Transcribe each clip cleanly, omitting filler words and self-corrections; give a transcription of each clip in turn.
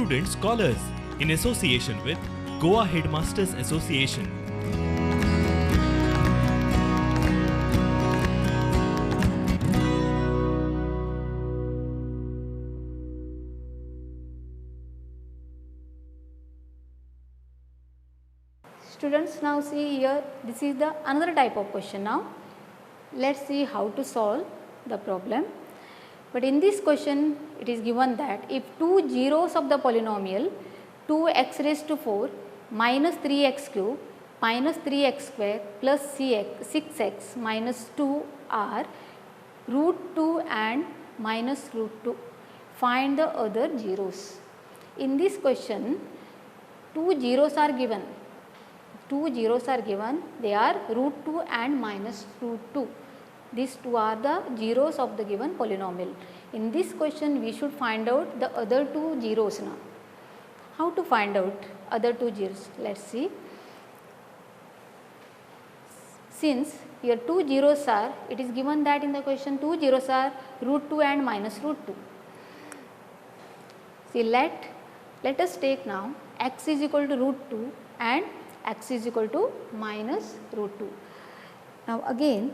Prudent Scholars in association with Goa Headmasters Association. Students, now see here, this is the another type of question now. Let us see how to solve the problem. But in this question, it is given that if two zeros of the polynomial 2x raised to 4 minus 3x cube minus 3x square plus 6x minus 2 are root 2 and minus root 2, find the other zeros. In this question, two zeros are given. They are root 2 and minus root 2. These two are the zeros of the given polynomial. In this question, we should find out the other two zeros now. How to find out other two zeros? Let us see. Since here two zeros are, it is given that in the question two zeros are root 2 and minus root 2. See, let us take now x is equal to root 2 and x is equal to minus root 2. Now again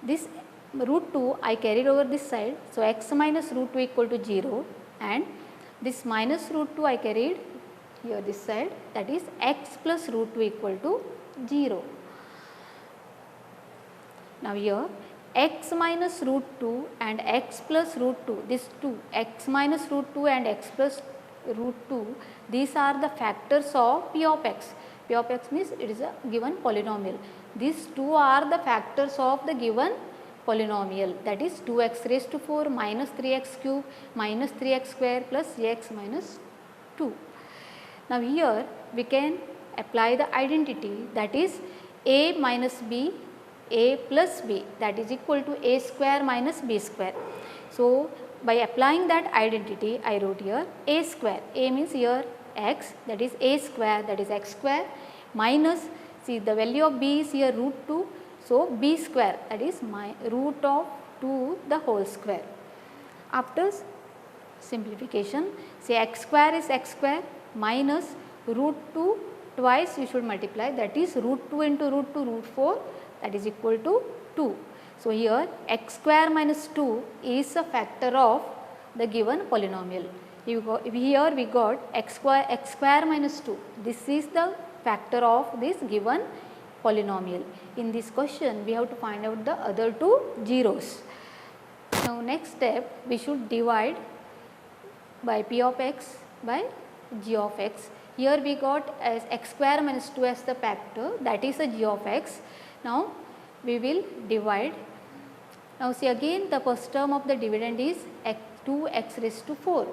this root 2 I carried over this side. So, x minus root 2 equal to 0 and this minus root 2 I carried here this side, that is x plus root 2 equal to 0. Now here x minus root 2 and x plus root 2, this 2 x minus root 2 and x plus root 2, these are the factors of p of x. P of x means it is a given polynomial. These two are the factors of the given polynomial, that is 2x raised to 4 minus 3x cube minus 3x square plus x minus 2. Now here we can apply the identity, that is a minus b, a plus b, that is equal to a square minus b square. So by applying that identity, I wrote here a square, a means here x, that is a square, that is x square, minus, see the value of b is here root 2, so b square, that is my root of 2 the whole square. After simplification, say x square is x square minus root 2 twice you should multiply, that is root 2 into root 2 root 4, that is equal to 2. So here x square minus 2 is a factor of the given polynomial. Here we got x square minus 2, this is the factor of this given polynomial. In this question we have to find out the other two zeros. Now next step, we should divide by p of x by g of x. Here we got as x square minus 2 as the factor, that is a g of x. Now we will divide. Now see again the first term of the dividend is 2x raised to 4.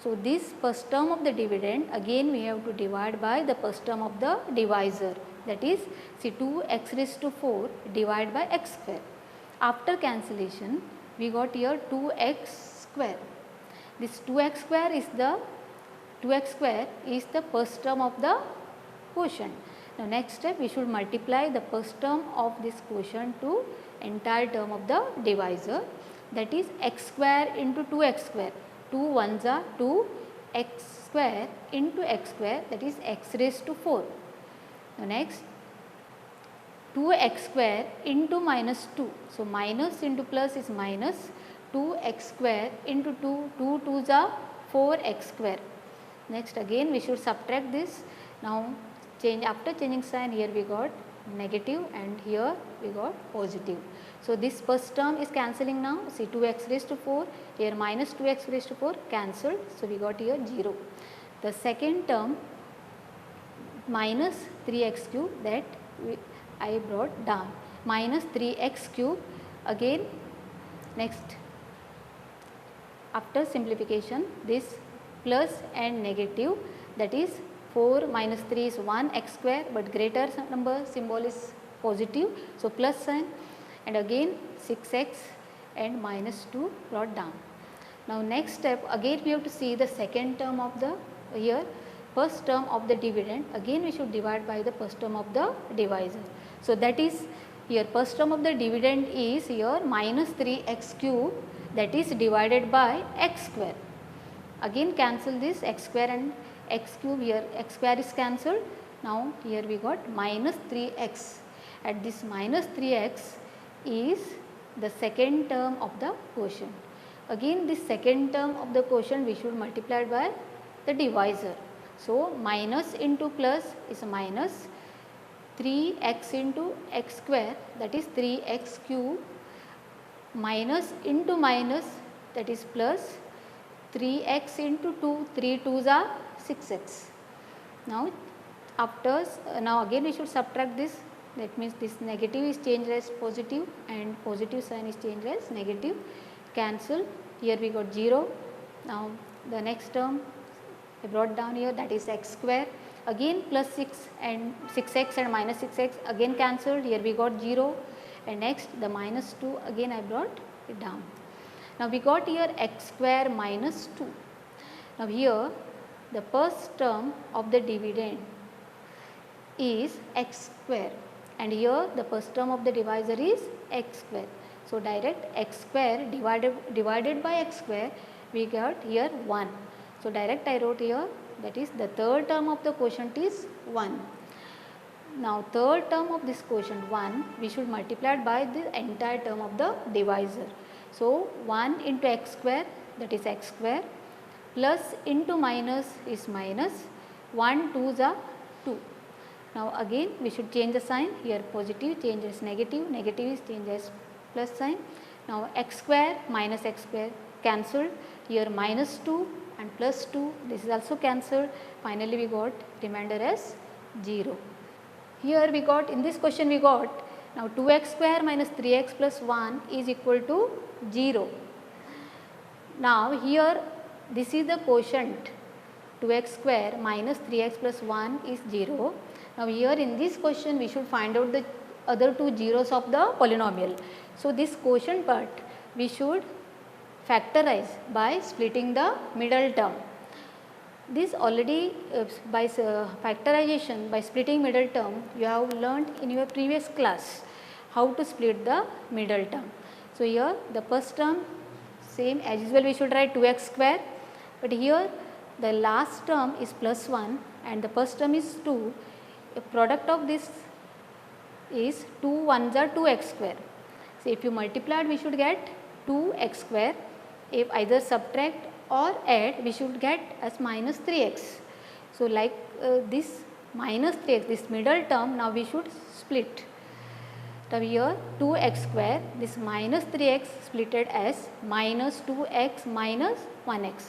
So this first term of the dividend again we have to divide by the first term of the divisor, that is see 2x raised to 4 divided by x square. After cancellation we got here 2x square. This 2x square is the first term of the quotient. Now next step we should multiply the first term of this quotient to entire term of the divisor, that is x square into 2x square. 2 ones are 2, x square into x square, that is x raised to 4. Now next 2x square into minus 2. So minus into plus is minus 2x square into 2, 2 2s are 4x square. Next again we should subtract this. Now after changing sign, here we got negative and here we got positive. So this first term is cancelling now, see 2x raised to 4, here minus 2x raised to 4 cancelled, so we got here 0. The second term minus 3x cube, that I brought down, minus 3x cube, again next after simplification this plus and negative, that is 4 minus 3 is 1 x square, but greater number symbol is positive, so plus sign, and again 6x and minus 2 brought down. Now next step again we have to see the second term of the here first term of the dividend, again we should divide by the first term of the divisor. So that is here first term of the dividend is here minus 3x cube, that is divided by x square. again cancel this x square and x cube, here x square is cancelled. Now here we got minus 3x, at this minus 3x is the second term of the quotient. Again this second term of the quotient we should multiply by the divisor. So minus into plus is minus 3x into x square, that is 3x cube, minus into minus, that is plus 3x into 2, 3 2s are 6x. Now after, now again we should subtract this, that means this negative is changed as positive and positive sign is changed as negative, cancel, here we got 0. Now the next term I brought down here, that is x square, again plus 6 and 6x and minus 6x again cancelled, here we got 0, and next the minus 2 again I brought it down. Now we got here x square minus 2. Now here the first term of the dividend is x square and here the first term of the divisor is x square. So direct x square divided by x square, we got here 1. So direct I wrote here, that is the third term of the quotient is 1. Now third term of this quotient 1, we should multiply it by the entire term of the divisor. So 1 into x square, that is x square, plus into minus is minus, 1 2s are 2. Now again we should change the sign, here positive changes negative, negative is changed as plus sign. Now x square minus x square cancelled, here minus 2 and plus 2, this is also cancelled, finally we got remainder as 0. Here we got, in this question we got, now 2x square minus 3x plus 1 is equal to 0. Now here this is the quotient, 2x square minus 3x plus 1 is 0. Now here in this question we should find out the other two zeros of the polynomial. So this quotient part we should factorize by splitting the middle term. This already by factorization, by splitting middle term, you have learnt in your previous class how to split the middle term. So here the first term same as usual we should write 2x square, but here the last term is plus 1 and the first term is 2. A product of this is 2 1s are 2x square. So if you multiply it, we should get 2x square. If either subtract or add, we should get as minus 3x. So like this minus 3x, this middle term, now we should split. Now here 2x square, this minus 3x splitted as minus 2x minus 1x.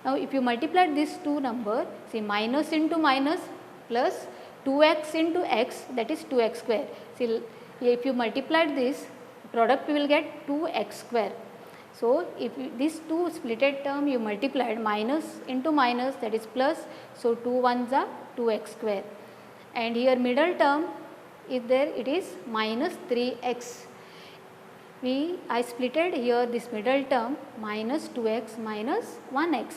Now if you multiply these two numbers, see minus into minus plus 2x into x, that is 2x square. See if you multiply this product, we will get 2x square. So if this two splitted term you multiplied, minus into minus, that is plus, so 2 1s are 2x square, and here middle term is there, it is minus 3x. I splitted here this middle term minus 2x minus 1x.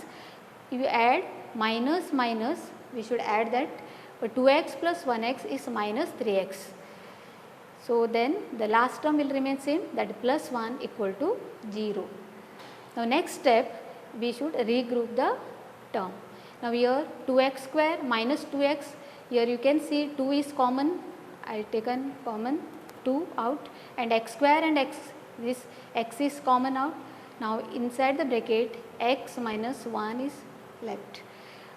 If you add minus minus, we should add that, but 2x plus 1x is minus 3x. So then the last term will remain same, that plus 1 equal to 0. Now next step we should regroup the term. Now here 2x square minus 2x, here you can see 2 is common, I taken common 2 out, and x square and x, this x is common out. Now inside the bracket x minus 1 is left.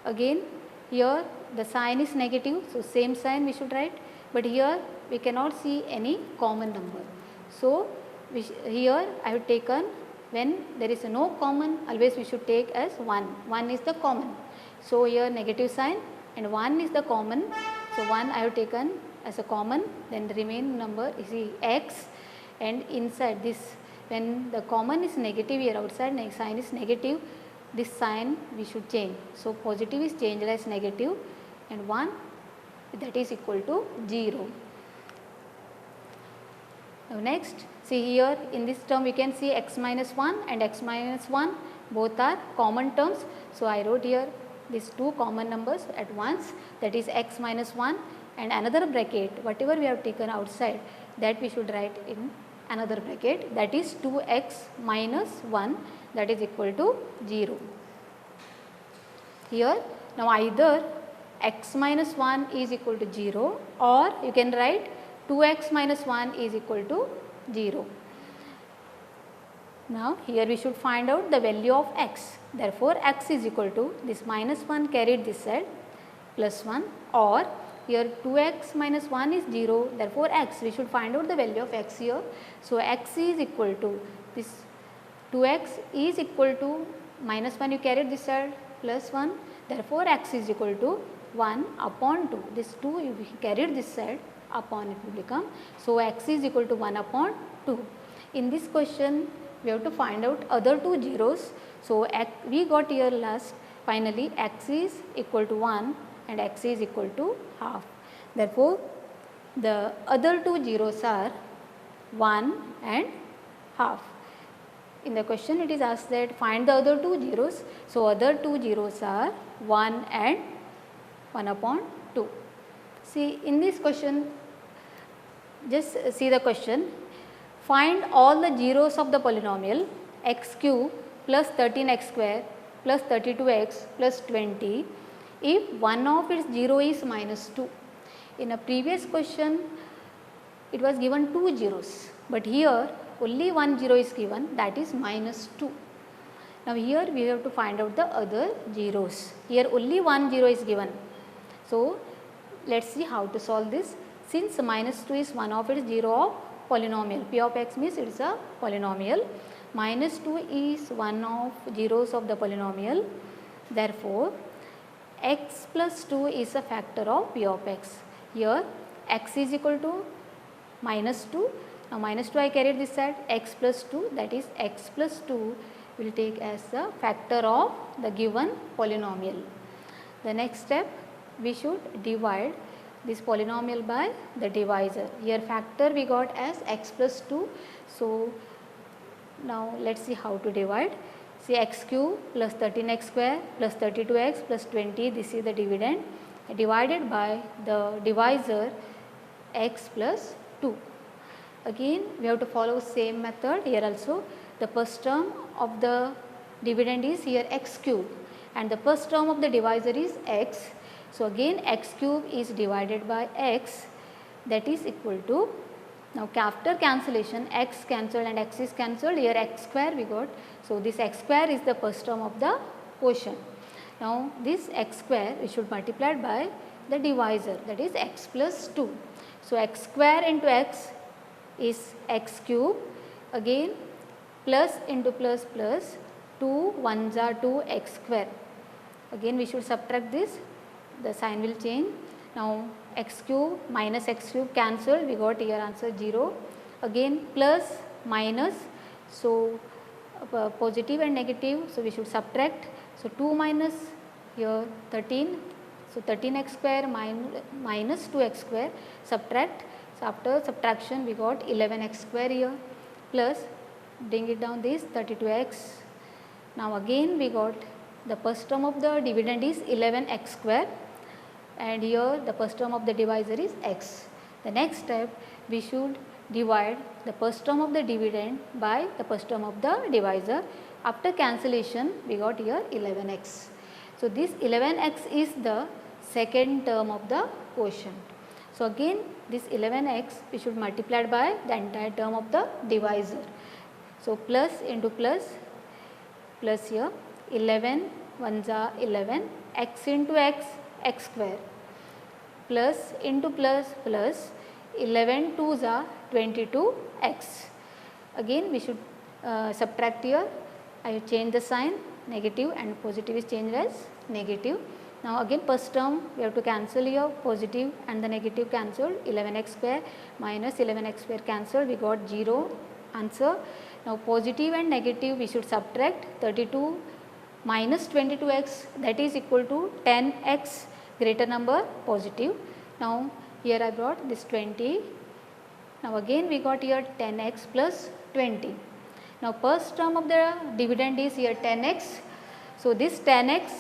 Again here the sign is negative, so same sign we should write, but here we cannot see any common number. So here I have taken, when there is no common, always we should take as 1. 1 is the common. So here negative sign and 1 is the common. So 1 I have taken as a common, then the remaining number is x, and inside this, when the common is negative, here outside next sign is negative, this sign we should change. So positive is changed as negative and 1, that is equal to 0. Now next, see here in this term we can see x minus 1 and x minus 1 both are common terms. So I wrote here these two common numbers at once, that is x minus 1, and another bracket, whatever we have taken outside, that we should write in another bracket, that is 2x minus 1, that is equal to 0. Here now either x minus 1 is equal to 0 or you can write 2x minus 1 is equal to 0. Now here we should find out the value of x. Therefore, x is equal to this minus 1 carried this side plus 1, or here 2x minus 1 is 0, therefore x, we should find out the value of x here. So, x is equal to this 2x is equal to minus 1 you carried this side plus 1, therefore x is equal to 1 upon 2, this 2 you carried this side upon it will become. So, x is equal to 1 upon 2. In this question we have to find out other two zeros. So, we got here last finally x is equal to 1 and x is equal to half. Therefore, the other two zeros are 1 and half. In the question it is asked that find the other two zeros. So, other two zeros are 1 and 1 upon 2. See in this question, just see the question. Find all the zeros of the polynomial x cube plus 13x square plus 32x plus 20 if one of its 0 is minus 2. In a previous question it was given two zeros, but here only one 0 is given, that is minus 2. Now here we have to find out the other zeros. Here only one 0 is given. So let us see how to solve this. Since minus 2 is one of its 0 of polynomial, p of x means it is a polynomial, minus 2 is one of zeros of the polynomial, therefore x plus 2 is a factor of p of x. Here x is equal to minus 2, now minus 2 I carried this side, x plus 2, that is x plus 2 will take as the factor of the given polynomial. The next step, we should divide this polynomial by the divisor. Here factor we got as x plus 2. So, now let us see how to divide. See x cube plus 13x square plus 32x plus 20, this is the dividend, divided by the divisor x plus 2. Again we have to follow same method here also. The first term of the dividend is here x cube and the first term of the divisor is x. So, again x cube is divided by x, that is equal to, now after cancellation x cancelled and x is cancelled, here x square we got. So, this x square is the first term of the quotient. Now, this x square we should multiply by the divisor, that is x plus 2. So, x square into x is x cube, again plus into plus plus 2 1s are 2 x square. Again we should subtract this, the sign will change. Now x cube minus x cube cancelled, we got here answer 0. Again plus minus, so positive and negative, so we should subtract. So 2 minus here 13, so 13x square minus 2x square, subtract. So after subtraction we got 11x square here, plus bring it down this 32x. Now again we got the first term of the dividend is 11x square and here the first term of the divisor is x. The next step, we should divide the first term of the dividend by the first term of the divisor. After cancellation we got here 11x. So this 11x is the second term of the quotient. So again this 11x we should multiply by the entire term of the divisor. So plus into plus, plus here 11 1s are 11, x into x, x square, plus into plus plus 11 2s are 22x. Again we should subtract here, I have changed the sign, negative and positive is changed as negative. Now again first term we have to cancel here, positive and the negative cancelled, 11x square minus 11x square cancelled, we got 0 answer. Now positive and negative we should subtract, 32 minus 22x, that is equal to 10x, greater number positive. Now here I brought this 20. Now again we got here 10x plus 20. Now first term of the dividend is here 10x. So this 10x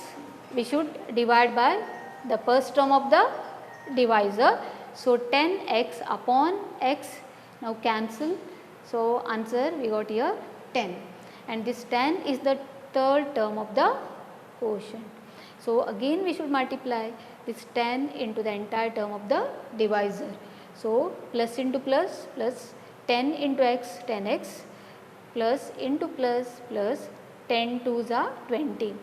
we should divide by the first term of the divisor. So 10x upon x, now cancel. So answer we got here 10, and this 10 is the third term of the quotient. So, again we should multiply this 10 into the entire term of the divisor. So, plus into plus, plus 10 into x 10x, plus into plus, plus 10 2s are 20.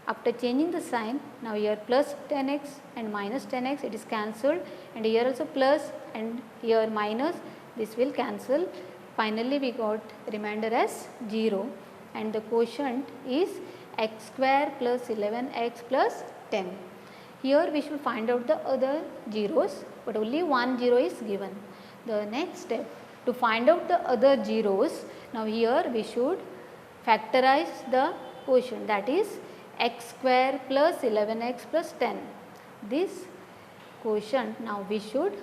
After changing the sign, now here plus 10x and minus 10x, it is cancelled, and here also plus and here minus, this will cancel. Finally, we got remainder as 0, and the quotient is x square plus 11x plus 10. Here we should find out the other zeros, but only one zero is given. The next step, to find out the other zeros, now here we should factorize the quotient, that is x square plus 11x plus 10. This quotient now we should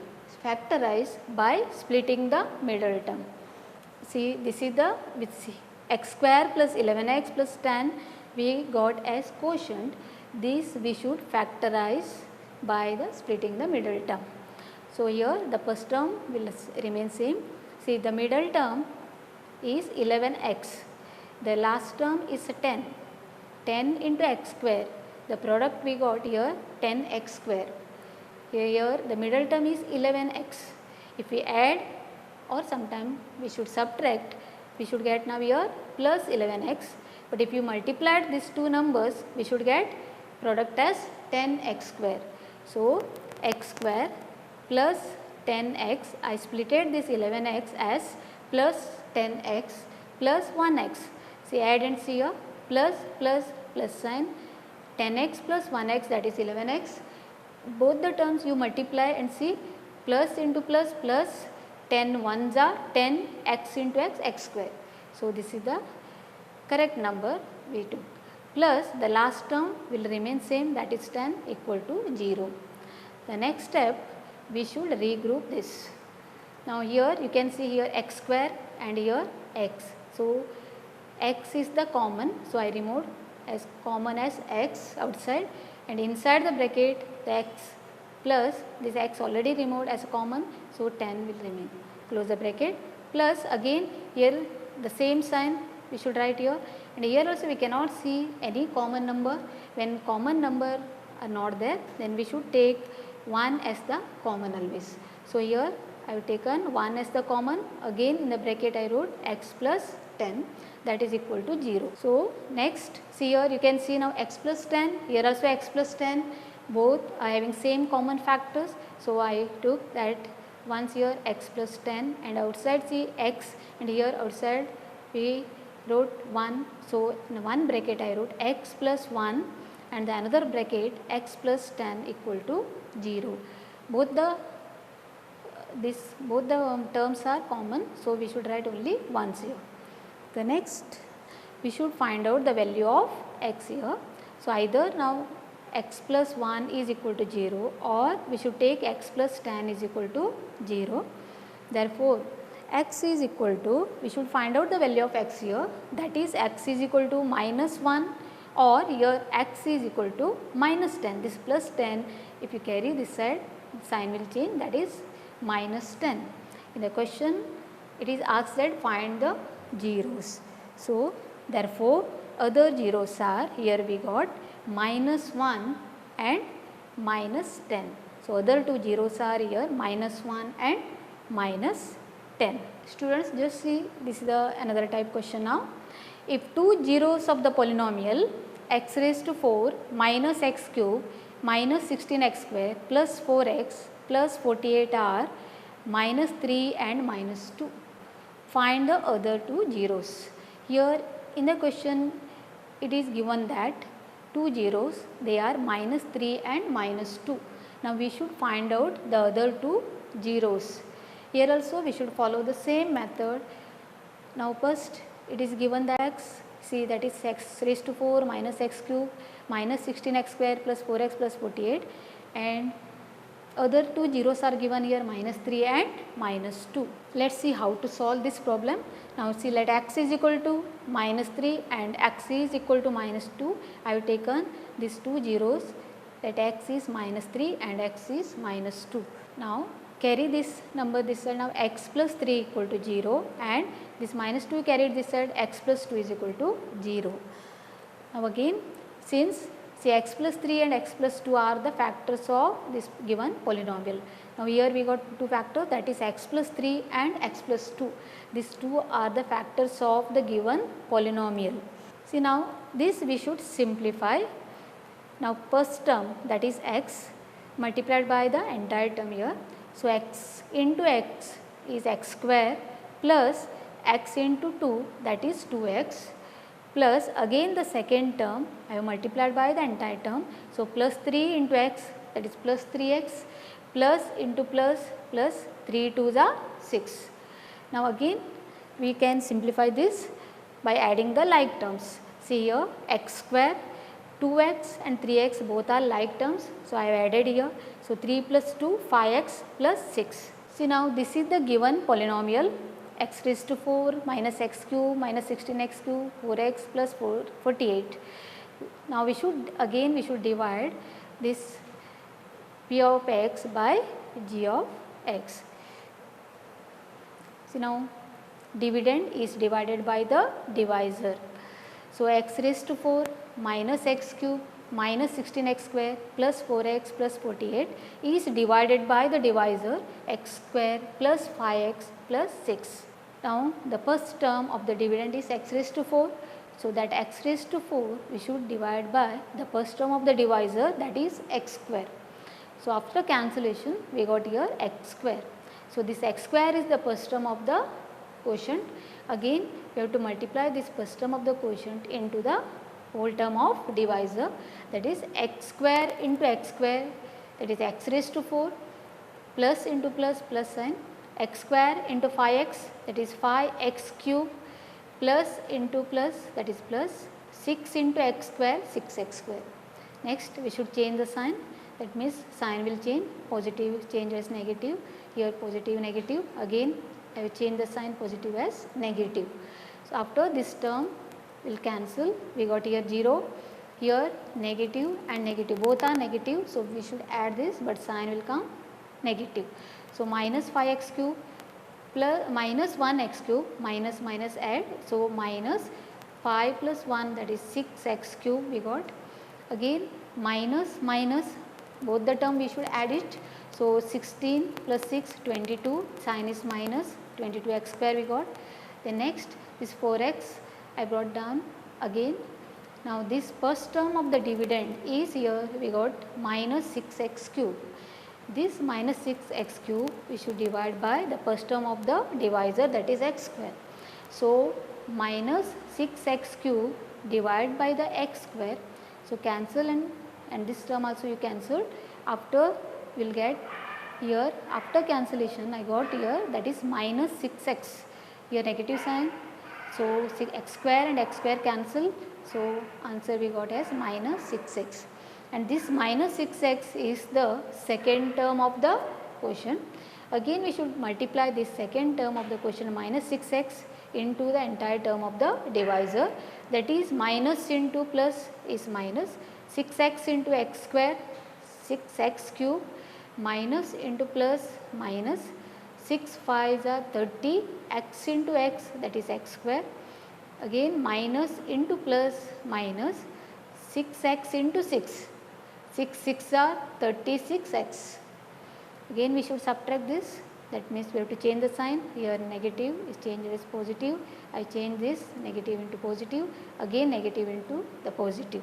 factorize by splitting the middle term. See, this is the x square plus 11x plus 10 we got as quotient. This we should factorize by the splitting the middle term. So, here the first term will remain same. See, the middle term is 11x, the last term is 10. 10 into x square, the product we got here 10x square. Here the middle term is 11x. If we add or sometime we should subtract, we should get now here plus 11x. But if you multiply these two numbers, we should get product as 10x square. So, x square plus 10x, I splitted this 11x as plus 10x plus 1x. See, add and see here, plus plus plus sign, 10x plus 1x, that is 11x. Both the terms you multiply and see, plus into plus, plus 10 ones are 10, x into x, x square. So, this is the correct number we took. Plus the last term will remain same, that is 10 equal to 0. The next step, we should regroup this. Now, here you can see here x square and here x. So, x is the common. So, I removed as common as x outside, and inside the bracket the x plus this x already removed as a common. So, 10 will remain. Close the bracket, plus again here the same sign we should write here, and here also we cannot see any common number. When common number are not there, then we should take 1 as the common always. So, here I have taken 1 as the common. Again in the bracket I wrote x plus 10, that is equal to 0. So, next see here you can see now x plus 10, here also x plus 10, both are having same common factors. So, I took that once here x plus 10, and outside see x, and here outside we wrote 1. So, in one bracket I wrote x plus 1, and the another bracket x plus 10 equal to 0. Both the terms are common. So, we should write only once here. The next we should find out the value of x here. So, either now x plus 1 is equal to 0, or we should take x plus 10 is equal to 0. Therefore, x is equal to, we should find out the value of x here, that is x is equal to minus 1, or here x is equal to minus 10. This plus 10, if you carry this side, sign will change, that is minus 10. In the question it is asked that find the zeros. So, therefore, other zeros are, here we got minus 1 and minus 10. So, other two zeros are here minus 1 and minus 10. Students, just see, this is the another type question now. If two zeros of the polynomial x raised to 4 minus x cube minus 16x square plus 4x plus 48 are minus 3 and minus 2. Find the other two zeros. Here in the question it is given that two zeros, they are minus 3 and minus 2. Now, we should find out the other two zeros. Here also we should follow the same method. Now, first it is given the x, see, that is x raised to 4 minus x cube minus 16x square plus 4x plus 48, and other two zeros are given here minus 3 and minus 2. Let us see how to solve this problem. Now, see, let x is equal to minus 3 and x is equal to minus 2. I have taken these two zeros, that x is minus 3 and x is minus 2. Now, carry this number this side, now x plus 3 equal to 0, and this minus 2 carried this side, x plus 2 is equal to 0. Now, again since See, x plus 3 and x plus 2 are the factors of this given polynomial. Now, here we got two factors, that is x plus 3 and x plus 2. These two are the factors of the given polynomial. See, now this we should simplify. Now, first term, that is x multiplied by the entire term here. So, x into x is x square plus x into 2, that is 2x, plus again the second term I have multiplied by the entire term. So, plus 3 into x, that is plus 3x, plus into plus 3 2s are 6. Now, again we can simplify this by adding the like terms. See here, x square, 2x and 3x both are like terms. So, I have added here. So, 3 plus 2, 5x plus 6. See, now this is the given polynomial, x raised to 4 minus x cube minus 16x cube 4x plus 48. Now, we should divide this p of x by g of x. See, now dividend is divided by the divisor. So, x raised to 4 minus x cube minus 16x square plus 4x plus 48 is divided by the divisor x square plus 5x plus 6. Now, the first term of the dividend is x raised to 4. So, that x raised to 4 we should divide by the first term of the divisor, that is x square. So, after cancellation we got here x square. So, this x square is the first term of the quotient. Again we have to multiply this first term of the quotient into the whole term of divisor, that is x square into x square, that is x raised to 4 plus into plus sign, x square into 5x, that is 5x cube, plus into plus, that is plus 6 into x square, 6x square. Next we should change the sign, that means sign will change, positive change as negative, here positive negative, again I will change the sign positive as negative. So, after this term will cancel, we got here 0, here negative and negative both are negative. So, we should add this, but sign will come negative. So, minus 5x cube plus minus 1x cube minus add. So, minus 5 plus 1, that is 6x cube we got, again minus both the term we should add it. So, 16 plus 6 22, sign is minus, 22x square we got. Then next this 4x I brought down again. Now, this first term of the dividend is here we got minus 6x cube. This minus 6x cube we should divide by the first term of the divisor, that is x square. So, minus 6x cube divided by the x square. So, cancel and this term also you cancel. After we will get here, after cancellation I got here, that is minus 6x, here negative sign. So, x square and x square cancel. So, answer we got as minus 6x, and this minus 6x is the second term of the quotient. Again we should multiply this second term of the quotient minus 6x into the entire term of the divisor, that is minus into plus is minus 6x into x square, 6x cube minus into plus minus 6 5s are 30, x into x, that is x square, again minus into plus minus 6x into 6, 6 6 are 36x. Again we should subtract this, that means we have to change the sign, here negative is changed as positive, I change this negative into positive, again negative into the positive.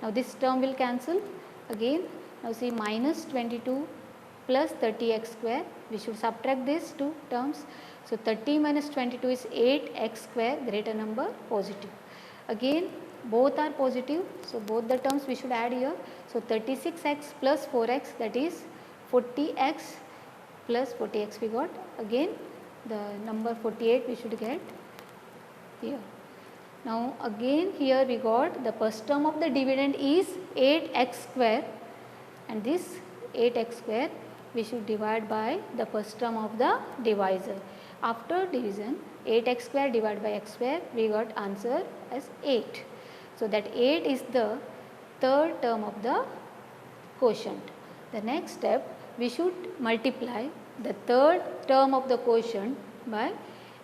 Now, this term will cancel again. Now, see minus 22 plus 30x square, we should subtract these two terms. So, 30 minus 22 is 8x square, greater number positive. Again both are positive, so both the terms we should add here. So, 36x plus 4x, that is 40x plus 40x we got, again the number 48 we should get here. Now, again here we got the first term of the dividend is 8x square, and this 8x square we should divide by the first term of the divisor. After division, 8x square divided by x square, we got answer as 8. So, that 8 is the third term of the quotient. The next step, we should multiply the third term of the quotient by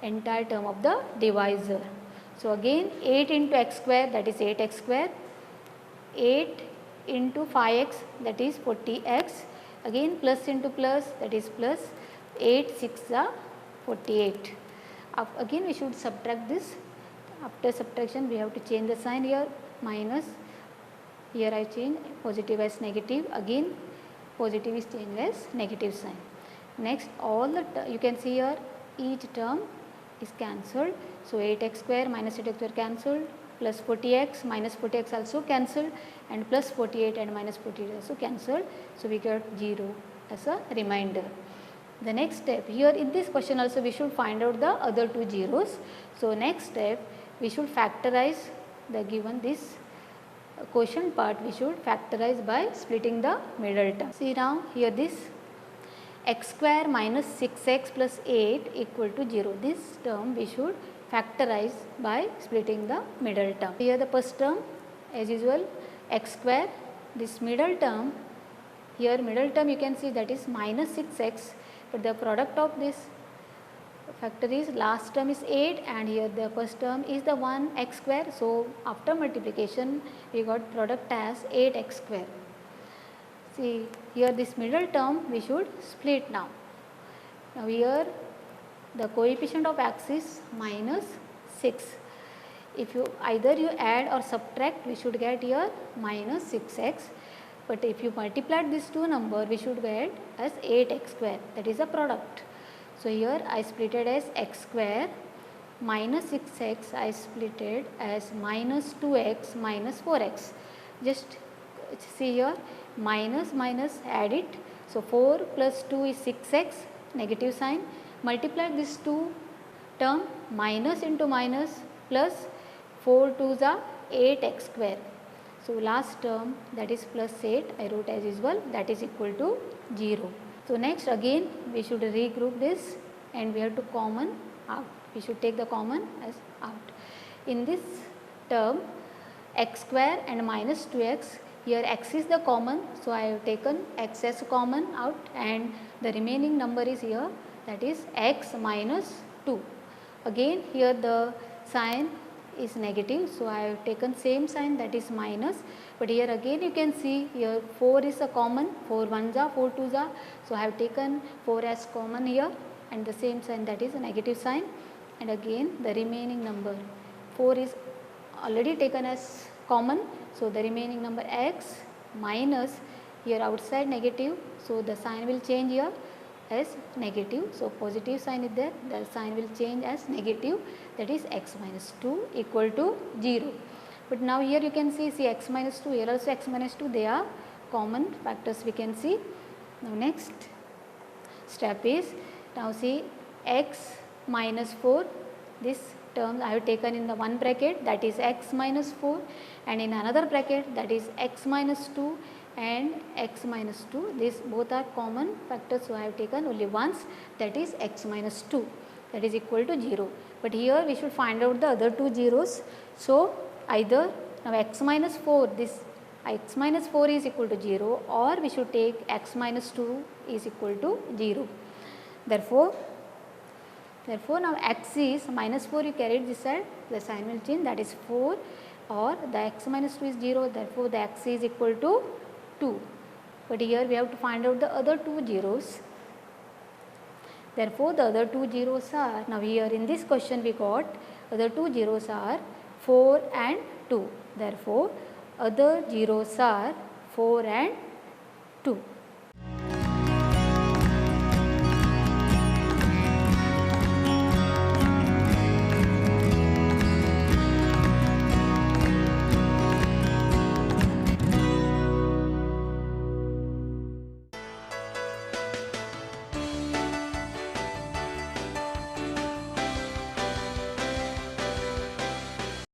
entire term of the divisor. So, again 8 into x square, that is 8x square, 8 into 5x, that is 40x, again plus into plus, that is plus 8 6 are 48. Again we should subtract this. After subtraction we have to change the sign here, minus, here I change positive as negative, again positive is changed as negative sign. Next all the you can see here each term is cancelled. So 8x square minus 8x square cancelled, plus 40x minus 40x also cancelled, and plus 48 and minus 48 also cancelled. So we get 0 as a remainder. The next step, here in this question also we should find out the other two zeros. So next step we should factorize the given this quotient part, we should factorize by splitting the middle term. See now here this x square minus 6x plus 8 equal to 0. This term we should factorize by splitting the middle term. Here the first term as usual x square, this middle term, here middle term you can see that is minus 6x, but the product of this factor is last term is 8 and here the first term is the 1x square. So after multiplication we got product as 8x square. See here this middle term we should split now. Now here the coefficient of x is minus 6. If you either you add or subtract, we should get here minus 6x, but if you multiply these two numbers we should get as 8x square, that is a product. So here I split it as x square, minus 6x I split it as minus 2x minus 4x. Just see here minus minus add it. So 4 plus 2 is 6x, negative sign, multiply these two term, minus into minus plus 4 2s are 8x square. So last term that is plus 8 I wrote as usual, that is equal to 0. So next again we should regroup this and we have to common out. We should take the common as out. In this term x square and minus 2x, here x is the common, so I have taken x as common out and the remaining number is here, that is x minus 2. Again here the sign is negative, so I have taken same sign, that is minus, but here again you can see here 4 is a common, 4 1s are 4 2s are, so I have taken 4 as common here and the same sign, that is a negative sign, and again the remaining number 4 is already taken as common, so the remaining number x minus, here outside negative, so the sign will change here as negative. So positive sign is there, the sign will change as negative, that is x minus 2 equal to 0. But now here you can see x minus 2, here also x minus 2, they are common factors we can see. Now next step is, now see x minus 4, this term I have taken in the one bracket, that is x minus 4, and in another bracket that is x minus 2 and x minus 2, these both are common factors, so I have taken only once, that is x minus 2, that is equal to 0. But here we should find out the other two zeros. So either now x minus 4, this x minus 4 is equal to 0, or we should take x minus 2 is equal to 0. Therefore now x is minus 4, you carried this side, the sign will change, that is 4, or the x minus 2 is 0, therefore the x is equal to 2. But here we have to find out the other two zeros. Therefore the other two zeros are, now here in this question we got other two zeros are 4 and 2. Therefore other zeros are 4 and 2.